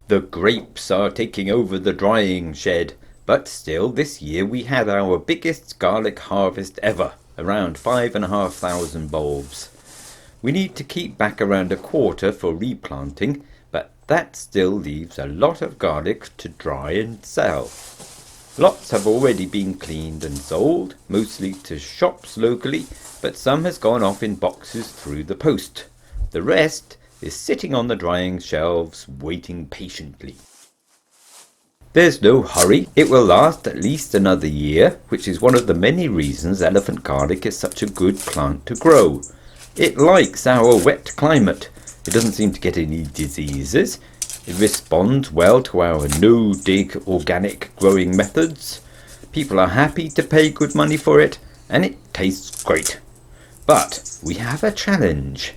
The grapes are taking over the drying shed, but still this year we had our biggest garlic harvest ever, around 5,500 bulbs. We need to keep back around a quarter for replanting, but that still leaves a lot of garlic to dry and sell. Lots have already been cleaned and sold, mostly to shops locally, but some has gone off in boxes through the post. The rest is sitting on the drying shelves waiting patiently. There's no hurry. It will last at least another year, which is one of the many reasons elephant garlic is such a good plant to grow. It likes our wet climate. It doesn't seem to get any diseases. It responds well to our no-dig organic growing methods. People are happy to pay good money for it, and it tastes great. But we have a challenge.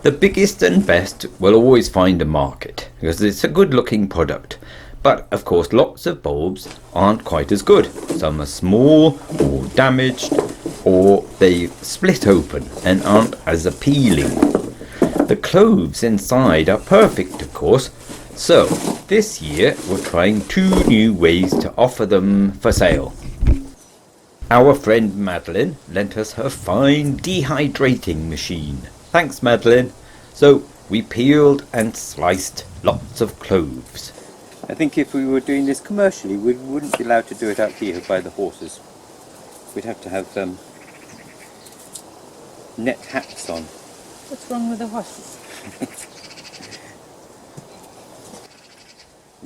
The biggest and best will always find a market, because it's a good-looking product. But, of course, lots of bulbs aren't quite as good. Some are small, or damaged, or they split open and aren't as appealing. The cloves inside are perfect, of course, so this year we're trying 2 new ways to offer them for sale. Our friend Madeline lent us her fine dehydrating machine. Thanks, Madeline. So we peeled and sliced lots of cloves. I think if we were doing this commercially, we wouldn't be allowed to do it out here by the horses. We'd have to have net hats on. What's wrong with the horses?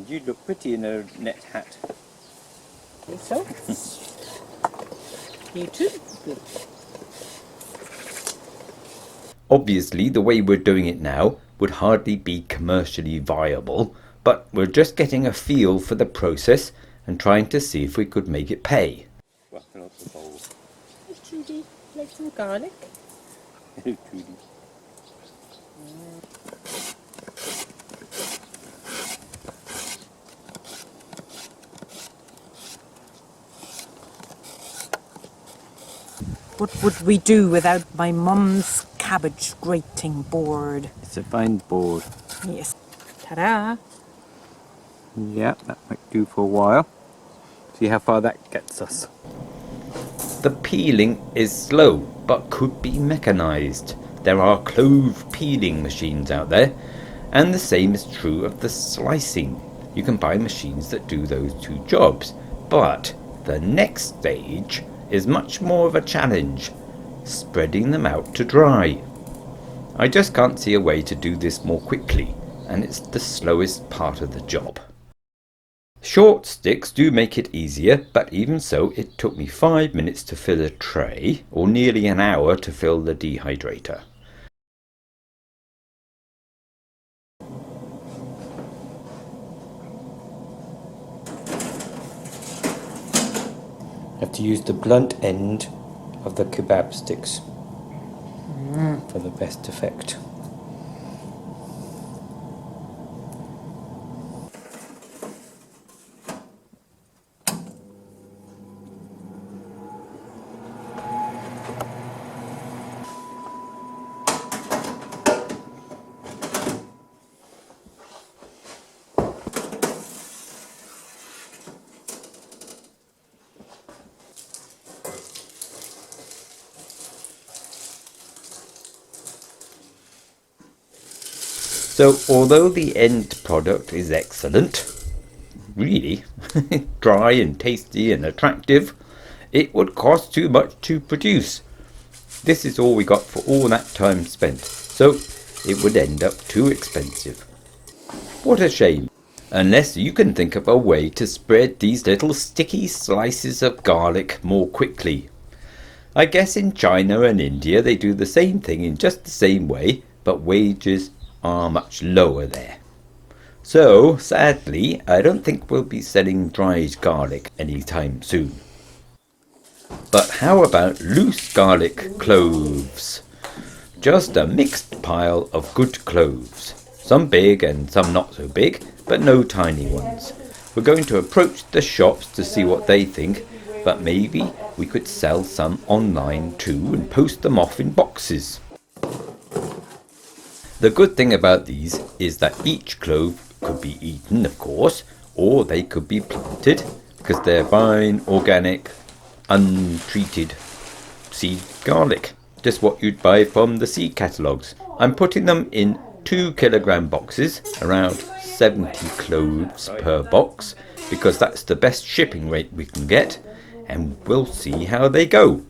You'd look pretty in a net hat. Think so? You too? Good. Obviously, the way we're doing it now would hardly be commercially viable, but we're just getting a feel for the process and trying to see if we could make it pay. Well, fill up the bowl. Hey, Judy, like some garlic? Judy. What would we do without my mum's cabbage grating board? It's a fine board. Yes. Ta-da! Yeah, that might do for a while. See how far that gets us. The peeling is slow, but could be mechanized. There are clove peeling machines out there, and the same is true of the slicing. You can buy machines that do those 2 jobs, but the next stage is much more of a challenge, spreading them out to dry. I just can't see a way to do this more quickly, and it's the slowest part of the job. Short sticks do make it easier, but even so it took me 5 minutes to fill a tray, or nearly an hour to fill the dehydrator. Have to use the blunt end of the kebab sticks for the best effect. So although the end product is excellent, really, dry and tasty and attractive, it would cost too much to produce. This is all we got for all that time spent, so it would end up too expensive. What a shame, unless you can think of a way to spread these little sticky slices of garlic more quickly. I guess in China and India they do the same thing in just the same way, but wages are much lower there. So, sadly, I don't think we'll be selling dried garlic anytime soon. But how about loose garlic cloves? Just a mixed pile of good cloves. Some big and some not so big, but no tiny ones. We're going to approach the shops to see what they think, but maybe we could sell some online too and post them off in boxes. The good thing about these is that each clove could be eaten, of course, or they could be planted because they're fine, organic, untreated seed garlic. Just what you'd buy from the seed catalogues. I'm putting them in 2 kilogram boxes, around 70 cloves per box, because that's the best shipping rate we can get, and we'll see how they go.